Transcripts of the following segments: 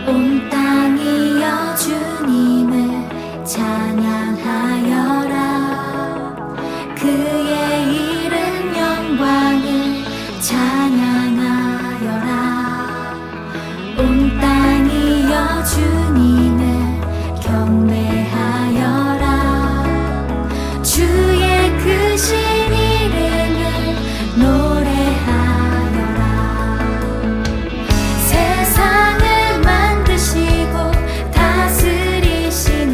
온 땅이여 주님을 찬양하여라. 그의 이름 영광을 찬양하여라. 온 땅이여 주님을 경배하여라. 주의 크신 이름을 노래하여라. 세상을 만드시고 다스리시는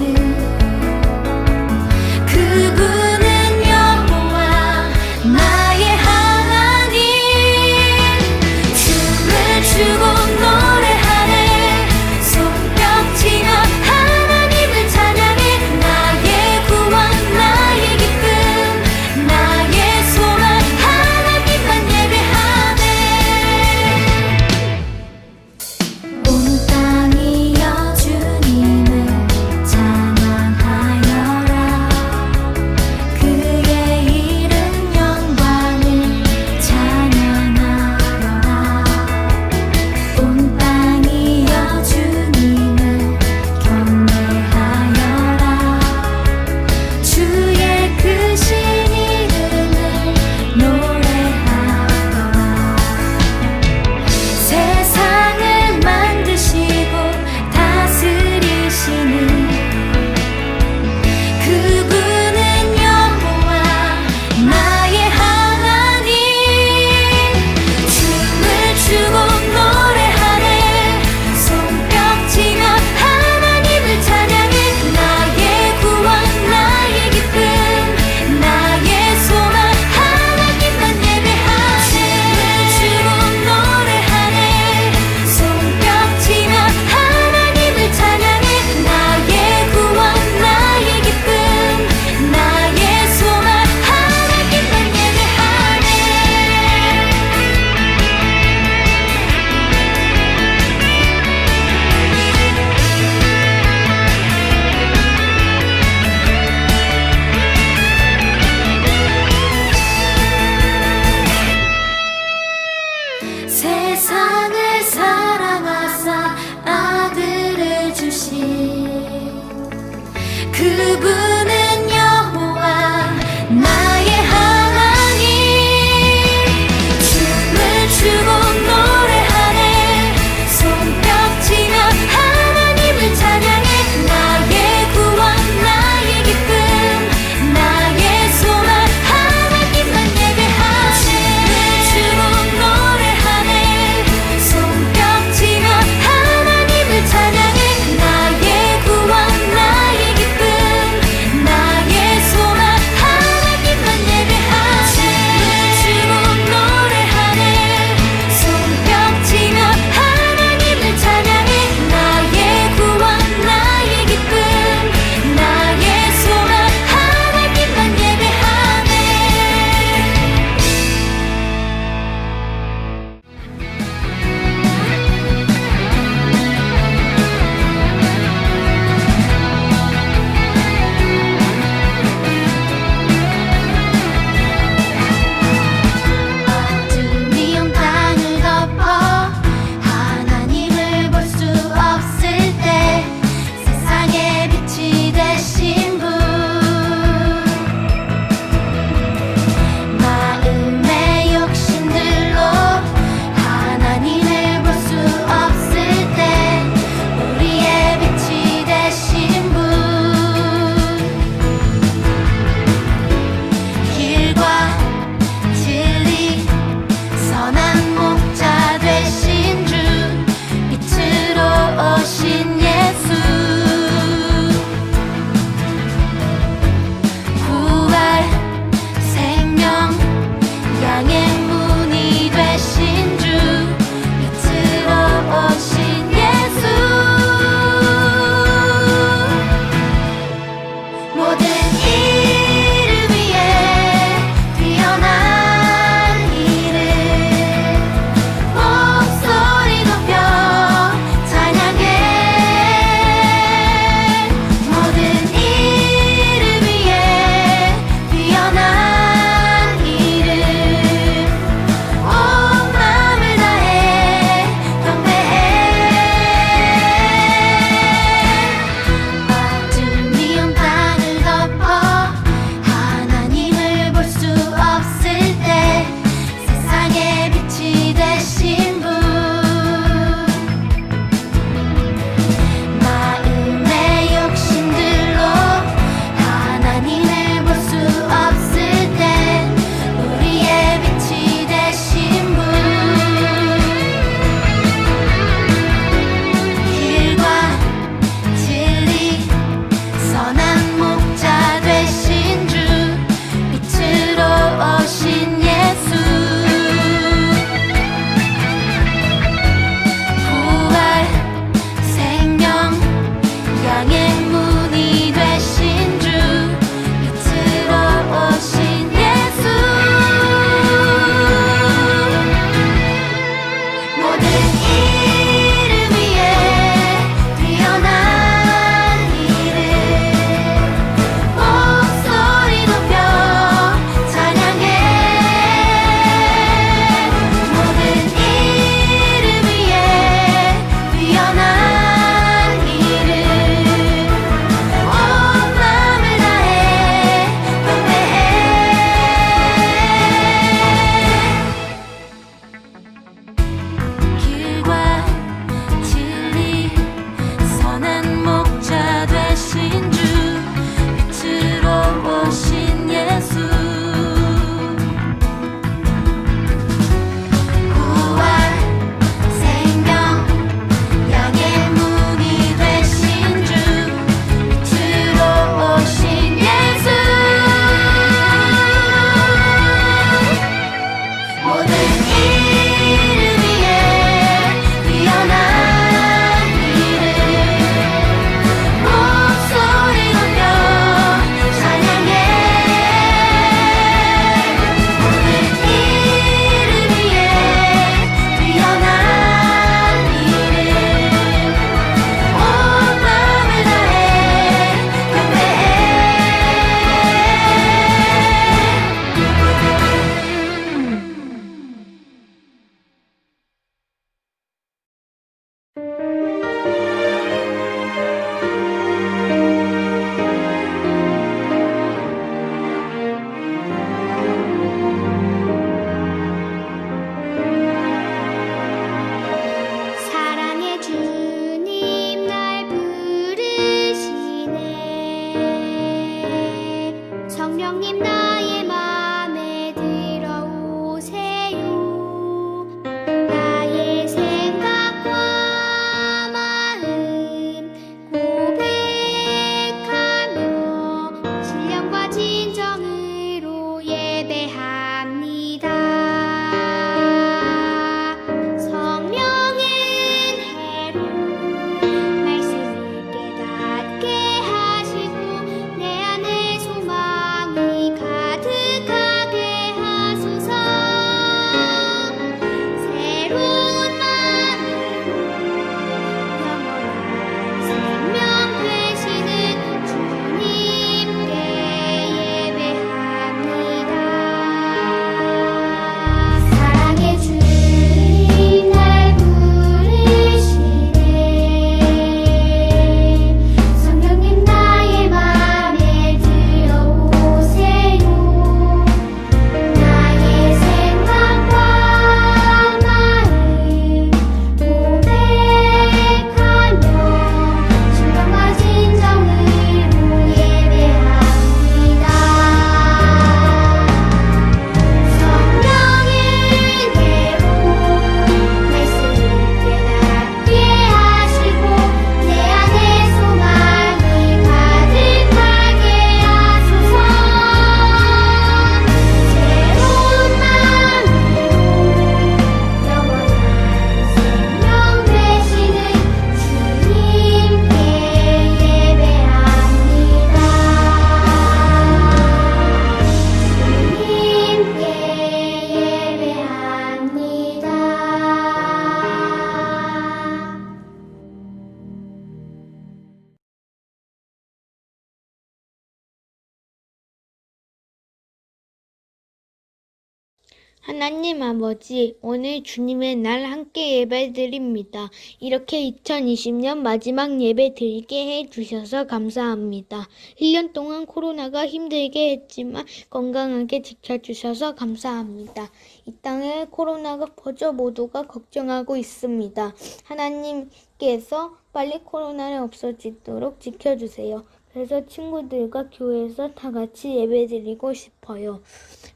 하나님 아버지, 오늘 주님의 날 함께 예배드립니다. 이렇게 2020년 마지막 예배 드리게 해주셔서 감사합니다. 1년 동안 코로나가 힘들게 했지만 건강하게 지켜주셔서 감사합니다. 이 땅에 코로나가 퍼져 모두가 걱정하고 있습니다. 하나님께서 빨리 코로나를 없어지도록 지켜주세요. 그래서 친구들과 교회에서 다 같이 예배드리고 싶어요.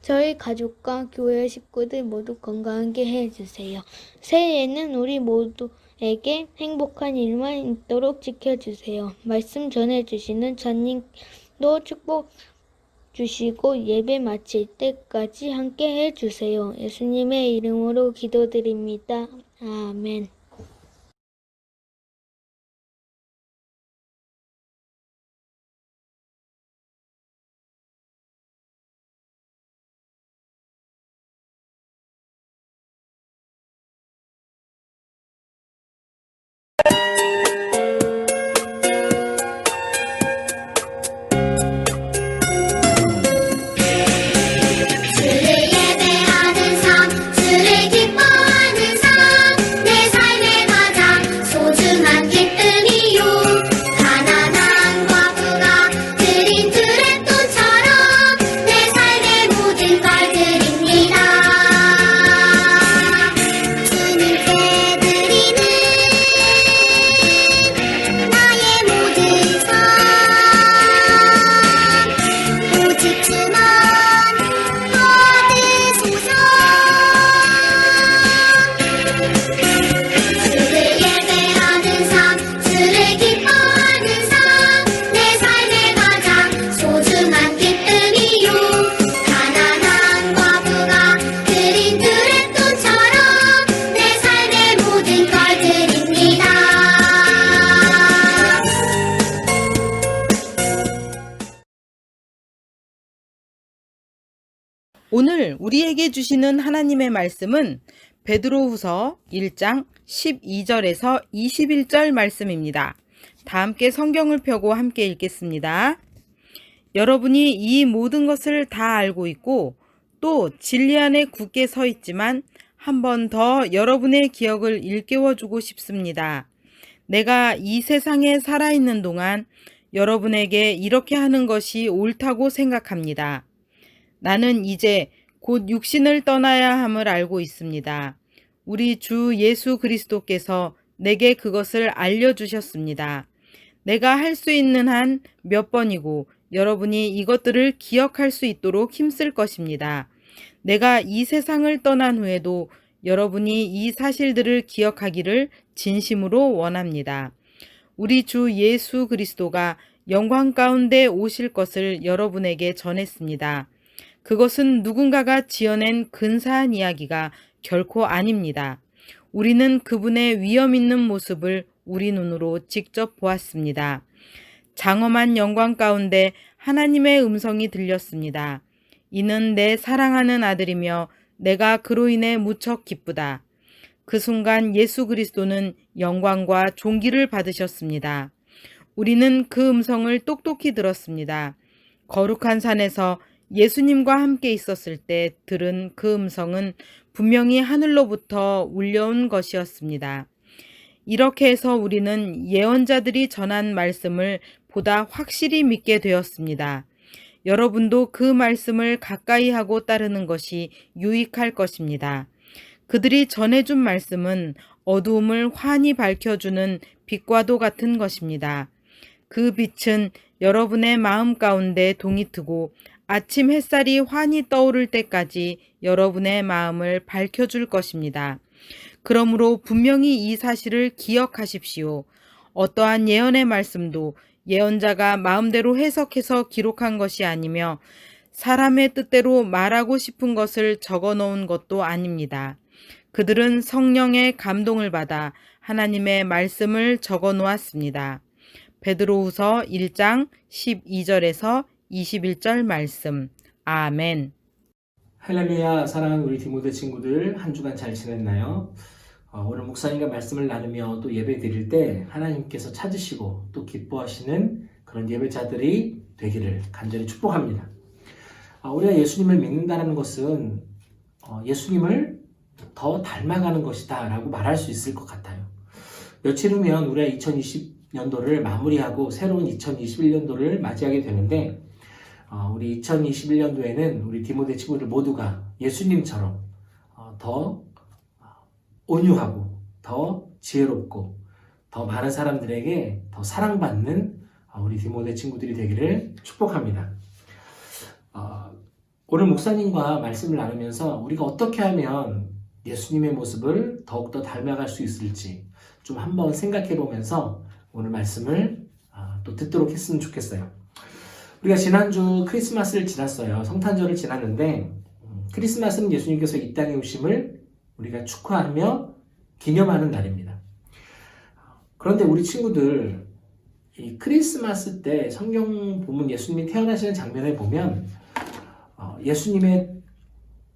저희 가족과 교회 식구들 모두 건강하게 해주세요. 새해에는 우리 모두에게 행복한 일만 있도록 지켜주세요. 말씀 전해주시는 전님도 축복 주시고 예배 마칠 때까지 함께 해주세요. 예수님의 이름으로 기도드립니다. 아멘. 주를 예배하는 삶, 주를 기뻐하는 삶, 내 삶의 가장 소중한 기쁨이요. 가난한 과부가 드린 드레돈처럼 내 삶의 모든 걸 드립니다. 주님께 드리는 나의 모든 삶, 오직 주만 받으소서. 주를 예배하는 삶, 주를 기뻐하는 삶, 내 삶의 가장 소중한 기쁨이요. 가난한 과부가 드린 드레돈처럼 내 삶의 모든 걸 드립니다. 오늘 우리에게 주시는 하나님의 말씀은 베드로후서 1장 12절에서 21절 말씀입니다. 다 함께 성경을 펴고 함께 읽겠습니다. 여러분이 이 모든 것을 다 알고 있고 또 진리 안에 굳게 서 있지만 한 번 더 여러분의 기억을 일깨워주고 싶습니다. 내가 이 세상에 살아있는 동안 여러분에게 이렇게 하는 것이 옳다고 생각합니다. 나는 이제 곧 육신을 떠나야 함을 알고 있습니다. 우리 주 예수 그리스도께서 내게 그것을 알려주셨습니다. 내가 할 수 있는 한 몇 번이고 여러분이 이것들을 기억할 수 있도록 힘쓸 것입니다. 내가 이 세상을 떠난 후에도 여러분이 이 사실들을 기억하기를 진심으로 원합니다. 우리 주 예수 그리스도가 영광 가운데 오실 것을 여러분에게 전했습니다. 그것은 누군가가 지어낸 근사한 이야기가 결코 아닙니다. 우리는 그분의 위엄 있는 모습을 우리 눈으로 직접 보았습니다. 장엄한 영광 가운데 하나님의 음성이 들렸습니다. 이는 내 사랑하는 아들이며 내가 그로 인해 무척 기쁘다. 그 순간 예수 그리스도는 영광과 존귀를 받으셨습니다. 우리는 그 음성을 똑똑히 들었습니다. 거룩한 산에서 예수님과 함께 있었을 때 들은 그 음성은 분명히 하늘로부터 울려온 것이었습니다. 이렇게 해서 우리는 예언자들이 전한 말씀을 보다 확실히 믿게 되었습니다. 여러분도 그 말씀을 가까이 하고 따르는 것이 유익할 것입니다. 그들이 전해준 말씀은 어두움을 환히 밝혀주는 빛과도 같은 것입니다. 그 빛은 여러분의 마음 가운데 동이 트고 아침 햇살이 환히 떠오를 때까지 여러분의 마음을 밝혀줄 것입니다. 그러므로 분명히 이 사실을 기억하십시오. 어떠한 예언의 말씀도 예언자가 마음대로 해석해서 기록한 것이 아니며 사람의 뜻대로 말하고 싶은 것을 적어 놓은 것도 아닙니다. 그들은 성령의 감동을 받아 하나님의 말씀을 적어 놓았습니다. 베드로후서 1장 12절에서 21절 말씀. 아멘. 할렐루야. 사랑하는 우리 디모데 친구들, 한 주간 잘 지냈나요? 오늘 목사님과 말씀을 나누며 또 예배 드릴 때 하나님께서 찾으시고 또 기뻐하시는 그런 예배자들이 되기를 간절히 축복합니다. 우리가 예수님을 믿는다는 것은 예수님을 더 닮아가는 것이다 라고 말할 수 있을 것 같아요. 며칠 후면 우리가 2020년도를 마무리하고 새로운 2021년도를 맞이하게 되는데 우리 2021년도에는 우리 디모데 친구들 모두가 예수님처럼 더 온유하고 더 지혜롭고 더 많은 사람들에게 더 사랑받는 우리 디모데 친구들이 되기를 축복합니다. 오늘 목사님과 말씀을 나누면서 우리가 어떻게 하면 예수님의 모습을 더욱더 닮아갈 수 있을지 좀 한번 생각해 보면서 오늘 말씀을 또 듣도록 했으면 좋겠어요. 우리가 지난주 크리스마스를 지났어요. 성탄절을 지났는데 크리스마스는 예수님께서 이 땅에 오심을 우리가 축하하며 기념하는 날입니다. 그런데 우리 친구들 이 크리스마스 때 성경 보면 예수님이 태어나시는 장면에 보면 예수님의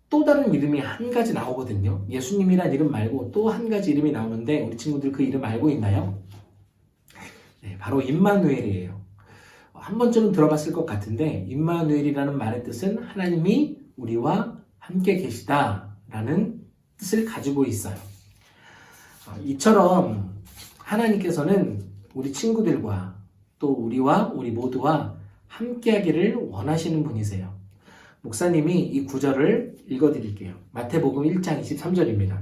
또 다른 이름이 한 가지 나오거든요. 예수님이란 이름 말고 또 한 가지 이름이 나오는데 우리 친구들 그 이름 알고 있나요? 네, 바로 임마누엘이에요. 한 번쯤은 들어봤을 것 같은데 임마누엘이라는 말의 뜻은 하나님이 우리와 함께 계시다라는 뜻을 가지고 있어요. 이처럼 하나님께서는 우리 친구들과 또 우리와 우리 모두와 함께하기를 원하시는 분이세요. 목사님이 이 구절을 읽어드릴게요. 마태복음 1장 23절입니다.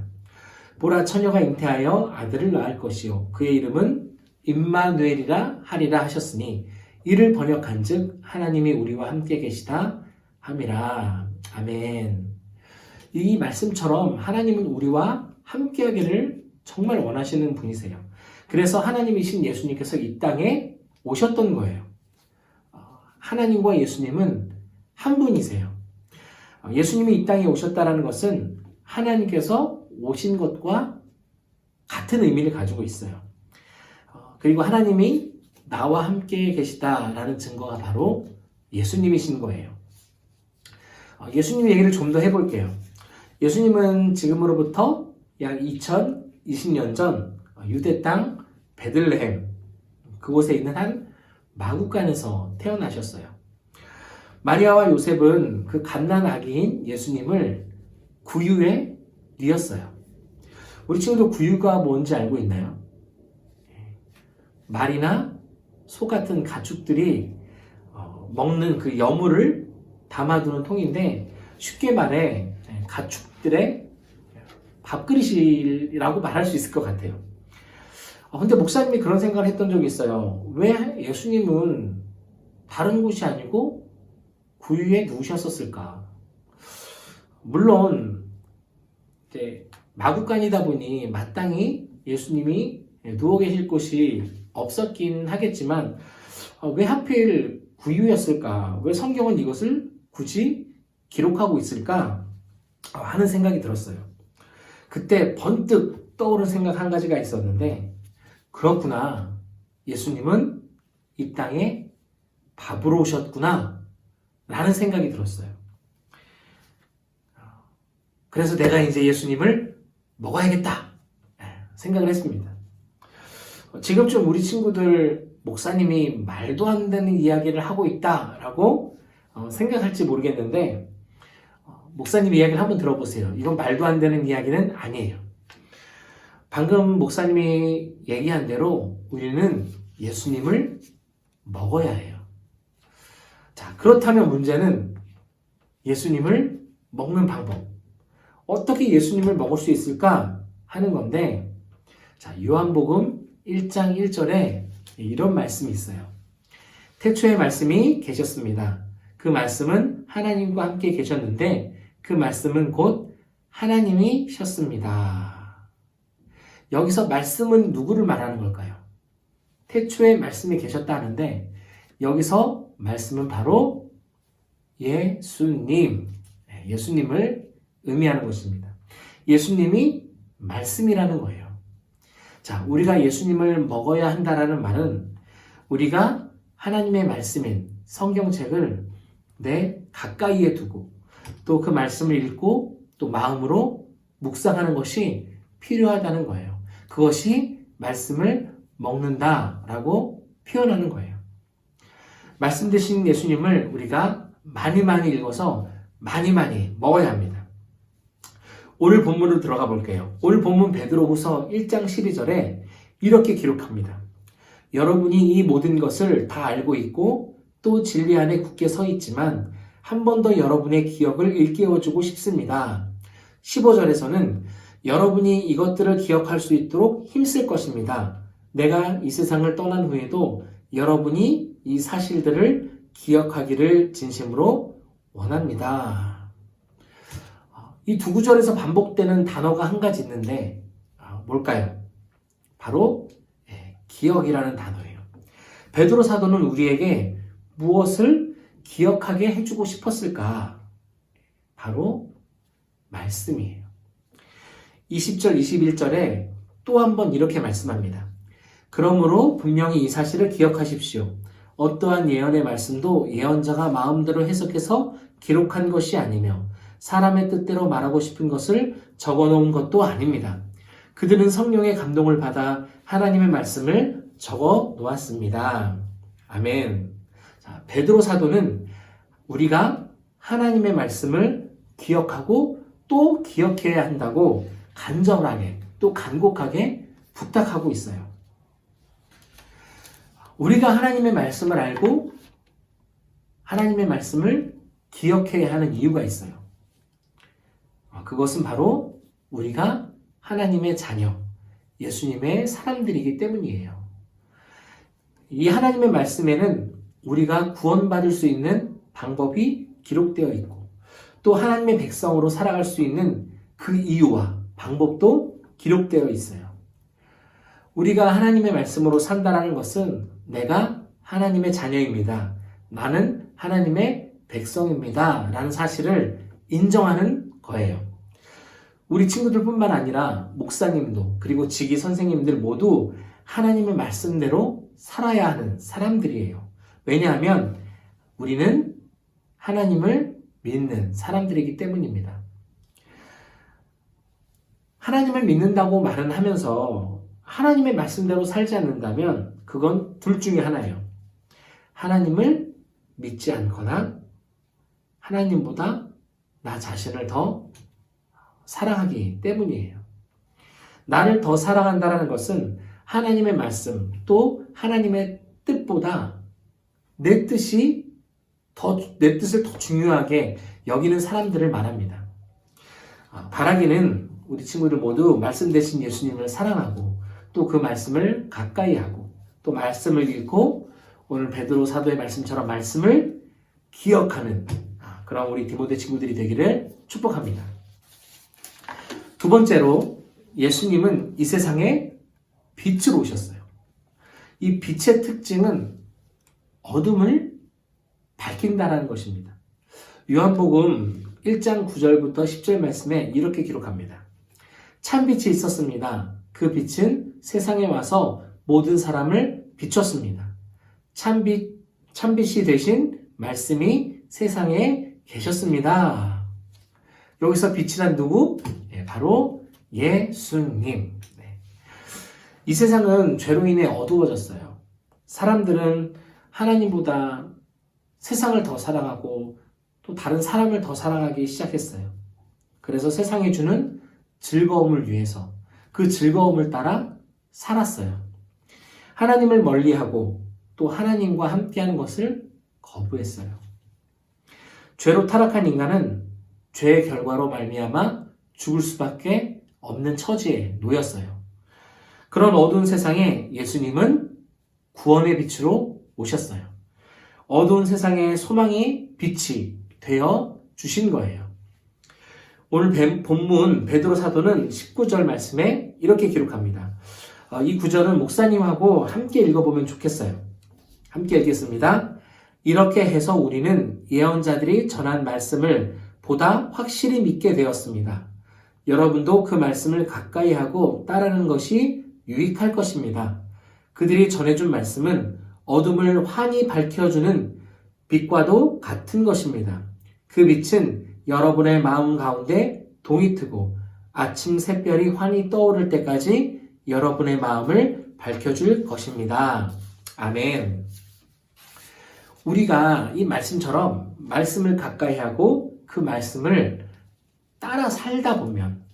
보라 처녀가 잉태하여 아들을 낳을 것이요 그의 이름은 임마누엘이라 하리라 하셨으니 이를 번역한즉 하나님이 우리와 함께 계시다 함이라. 아멘. 이 말씀처럼 하나님은 우리와 함께하기를 정말 원하시는 분이세요. 그래서 하나님이신 예수님께서 이 땅에 오셨던 거예요. 하나님과 예수님은 한 분이세요. 예수님이 이 땅에 오셨다는 것은 하나님께서 오신 것과 같은 의미를 가지고 있어요. 그리고 하나님이 나와 함께 계시다라는 증거가 바로 예수님이신 거예요. 예수님 얘기를 좀 더 해볼게요. 예수님은 지금으로부터 약 2020년 전 유대 땅 베들레헴 그곳에 있는 한 마구간에서 태어나셨어요. 마리아와 요셉은 그 갓난 아기인 예수님을 구유에 뉘었어요. 우리 친구도 구유가 뭔지 알고 있나요? 말이나 소 같은 가축들이 먹는 그 여물을 담아두는 통인데 쉽게 말해 가축들의 밥그릇이라고 말할 수 있을 것 같아요. 근데 목사님이 그런 생각을 했던 적이 있어요. 왜 예수님은 다른 곳이 아니고 구유에 누우셨었을까? 물론 이제 마구간이다 보니 마땅히 예수님이 누워 계실 곳이 없었긴 하겠지만 왜 하필 구유였을까? 왜 성경은 이것을 굳이 기록하고 있을까? 하는 생각이 들었어요. 그때 번뜩 떠오른 생각 한 가지가 있었는데 그렇구나. 예수님은 이 땅에 밥으로 오셨구나 라는 생각이 들었어요. 그래서 내가 이제 예수님을 먹어야겠다 생각을 했습니다. 지금쯤 우리 친구들 목사님이 말도 안 되는 이야기를 하고 있다라고 생각할지 모르겠는데 목사님 이야기를 한번 들어보세요. 이건 말도 안 되는 이야기는 아니에요. 방금 목사님이 얘기한 대로 우리는 예수님을 먹어야 해요. 자, 그렇다면 문제는 예수님을 먹는 방법. 어떻게 예수님을 먹을 수 있을까 하는 건데, 자, 요한복음 1장 1절에 이런 말씀이 있어요. 태초에 말씀이 계셨습니다. 그 말씀은 하나님과 함께 계셨는데 그 말씀은 곧 하나님이셨습니다. 여기서 말씀은 누구를 말하는 걸까요? 태초에 말씀이 계셨다는데 여기서 말씀은 바로 예수님, 예수님을 의미하는 것입니다. 예수님이 말씀이라는 거예요. 자, 우리가 예수님을 먹어야 한다라는 말은 우리가 하나님의 말씀인 성경책을 내 가까이에 두고 또 그 말씀을 읽고 또 마음으로 묵상하는 것이 필요하다는 거예요. 그것이 말씀을 먹는다라고 표현하는 거예요. 말씀 되신 예수님을 우리가 많이 읽어서 많이 먹어야 합니다. 오늘 본문으로 들어가 볼게요. 오늘 본문 베드로후서 1장 12절에 이렇게 기록합니다. 여러분이 이 모든 것을 다 알고 있고 또 진리 안에 굳게 서 있지만 한 번 더 여러분의 기억을 일깨워주고 싶습니다. 15절에서는 여러분이 이것들을 기억할 수 있도록 힘쓸 것입니다. 내가 이 세상을 떠난 후에도 여러분이 이 사실들을 기억하기를 진심으로 원합니다. 이 두 구절에서 반복되는 단어가 한 가지 있는데 뭘까요? 바로 기억이라는 단어예요. 베드로 사도는 우리에게 무엇을 기억하게 해주고 싶었을까? 바로 말씀이에요. 20절, 21절에 또 한 번 이렇게 말씀합니다. 그러므로 분명히 이 사실을 기억하십시오. 어떠한 예언의 말씀도 예언자가 마음대로 해석해서 기록한 것이 아니며 사람의 뜻대로 말하고 싶은 것을 적어놓은 것도 아닙니다. 그들은 성령의 감동을 받아 하나님의 말씀을 적어 놓았습니다. 아멘. 자, 베드로 사도는 우리가 하나님의 말씀을 기억하고 또 기억해야 한다고 간절하게 또 간곡하게 부탁하고 있어요. 우리가 하나님의 말씀을 알고 하나님의 말씀을 기억해야 하는 이유가 있어요. 그것은 바로 우리가 하나님의 자녀, 예수님의 사람들이기 때문이에요. 이 하나님의 말씀에는 우리가 구원받을 수 있는 방법이 기록되어 있고 또 하나님의 백성으로 살아갈 수 있는 그 이유와 방법도 기록되어 있어요. 우리가 하나님의 말씀으로 산다는 것은 내가 하나님의 자녀입니다. 나는 하나님의 백성입니다. 라는 사실을 인정하는 거예요. 우리 친구들뿐만 아니라 목사님도 그리고 직위 선생님들 모두 하나님의 말씀대로 살아야 하는 사람들이에요. 왜냐하면 우리는 하나님을 믿는 사람들이기 때문입니다. 하나님을 믿는다고 말은 하면서 하나님의 말씀대로 살지 않는다면 그건 둘 중에 하나예요. 하나님을 믿지 않거나 하나님보다 나 자신을 더 사랑하기 때문이에요. 나를 더 사랑한다는 것은 하나님의 말씀 또 하나님의 뜻보다 내 뜻을 더 중요하게 여기는 사람들을 말합니다. 바라기는 우리 친구들 모두 말씀 대신 예수님을 사랑하고 또 그 말씀을 가까이 하고 또 말씀을 읽고 오늘 베드로 사도의 말씀처럼 말씀을 기억하는 그런 우리 디모데 친구들이 되기를 축복합니다. 두 번째로 예수님은 이 세상에 빛으로 오셨어요. 이 빛의 특징은 어둠을 밝힌다는 것입니다. 요한복음 1장 9절부터 10절 말씀에 이렇게 기록합니다. 참빛이 있었습니다. 그 빛은 세상에 와서 모든 사람을 비췄습니다. 참빛이 되신 말씀이 세상에 계셨습니다. 여기서 빛이란 누구? 바로 예수님. 이 세상은 죄로 인해 어두워졌어요. 사람들은 하나님보다 세상을 더 사랑하고 또 다른 사람을 더 사랑하기 시작했어요. 그래서 세상이 주는 즐거움을 위해서 그 즐거움을 따라 살았어요. 하나님을 멀리하고 또 하나님과 함께하는 것을 거부했어요. 죄로 타락한 인간은 죄의 결과로 말미암아 죽을 수밖에 없는 처지에 놓였어요. 그런 어두운 세상에 예수님은 구원의 빛으로 오셨어요. 어두운 세상에 소망의 빛이 되어 주신 거예요. 오늘 본문 베드로 사도는 19절 말씀에 이렇게 기록합니다. 이 구절은 목사님하고 함께 읽어보면 좋겠어요. 함께 읽겠습니다. 이렇게 해서 우리는 예언자들이 전한 말씀을 보다 확실히 믿게 되었습니다. 여러분도 그 말씀을 가까이 하고 따르는 것이 유익할 것입니다. 그들이 전해준 말씀은 어둠을 환히 밝혀주는 빛과도 같은 것입니다. 그 빛은 여러분의 마음 가운데 동이 트고 아침 샛별이 환히 떠오를 때까지 여러분의 마음을 밝혀줄 것입니다. 아멘. 우리가 이 말씀처럼 말씀을 가까이 하고 그 말씀을 따라 살다 보면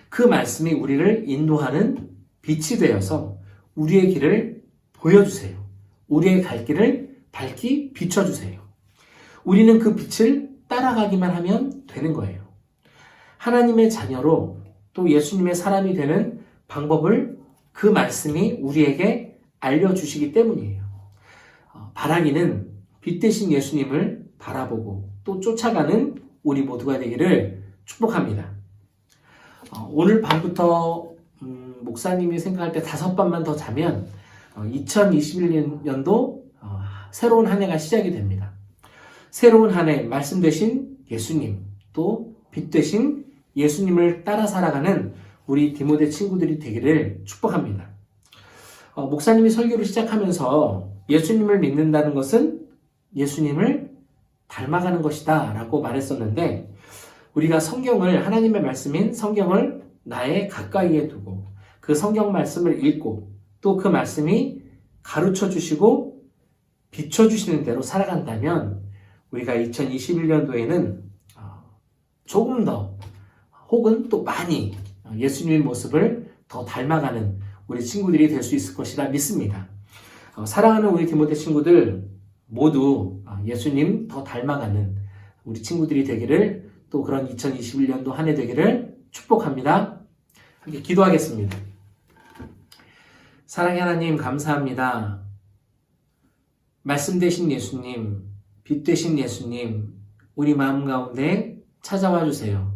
그 말씀이 우리를 인도하는 빛이 되어서 우리의 길을 보여주세요. 우리의 갈 길을 밝히 비춰주세요. 우리는 그 빛을 따라가기만 하면 되는 거예요. 하나님의 자녀로 또 예수님의 사람이 되는 방법을 그 말씀이 우리에게 알려주시기 때문이에요. 바라기는 빛 대신 예수님을 바라보고 또 쫓아가는 우리 모두가 되기를 축복합니다. 오늘 밤부터 목사님이 생각할 때 5밤만 더 자면 2021년도 새로운 한 해가 시작이 됩니다. 새로운 한 해 말씀 되신 예수님 또 빛 되신 예수님을 따라 살아가는 우리 디모데 친구들이 되기를 축복합니다. 목사님이 설교를 시작하면서 예수님을 믿는다는 것은 예수님을 닮아가는 것이다 라고 말했었는데 우리가 성경을 하나님의 말씀인 성경을 나의 가까이에 두고 그 성경 말씀을 읽고 또 그 말씀이 가르쳐 주시고 비춰 주시는 대로 살아간다면 우리가 2021년도에는 조금 더 혹은 또 많이 예수님의 모습을 더 닮아가는 우리 친구들이 될 수 있을 것이라 믿습니다. 사랑하는 우리 디모데 친구들 모두 예수님 더 닮아가는 우리 친구들이 되기를 또 그런 2021년도 한 해 되기를 축복합니다. 함께 기도하겠습니다. 사랑의 하나님 감사합니다. 말씀 되신 예수님, 빛 되신 예수님, 우리 마음 가운데 찾아와 주세요.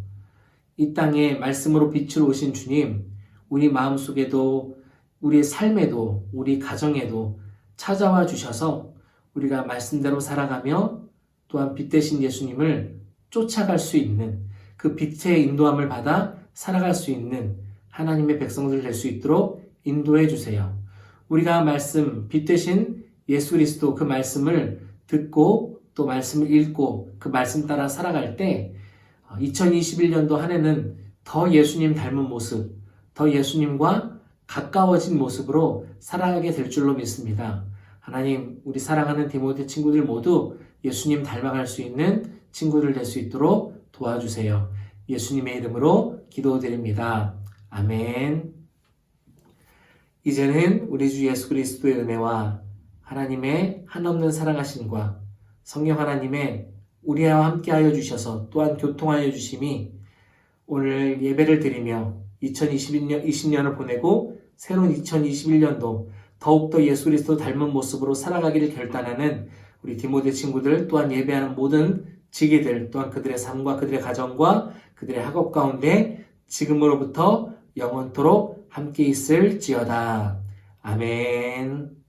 이 땅에 말씀으로 빛으로 오신 주님, 우리 마음속에도 우리의 삶에도 우리 가정에도 찾아와 주셔서 우리가 말씀대로 살아가며 또한 빛 되신 예수님을 쫓아갈 수 있는 그 빛의 인도함을 받아 살아갈 수 있는 하나님의 백성들 될 수 있도록 인도해 주세요. 우리가 말씀, 빛 되신 예수 그리스도 그 말씀을 듣고 또 말씀을 읽고 그 말씀 따라 살아갈 때 2021년도 한 해는 더 예수님 닮은 모습, 더 예수님과 가까워진 모습으로 살아가게 될 줄로 믿습니다. 하나님, 우리 사랑하는 디모데 친구들 모두 예수님 닮아갈 수 있는 친구들 될 수 있도록 도와주세요. 예수님의 이름으로 기도드립니다. 아멘. 이제는 우리 주 예수 그리스도의 은혜와 하나님의 한없는 사랑하심과 성령 하나님의 우리와 함께하여 주셔서 또한 교통하여 주심이 오늘 예배를 드리며 2020년을 보내고 새로운 2021년도 더욱더 예수 그리스도 닮은 모습으로 살아가기를 결단하는 우리 디모데 친구들 또한 예배하는 모든 지기들 또한 그들의 삶과 그들의 가정과 그들의 학업 가운데 지금으로부터 영원토록 함께 있을지어다. 아멘.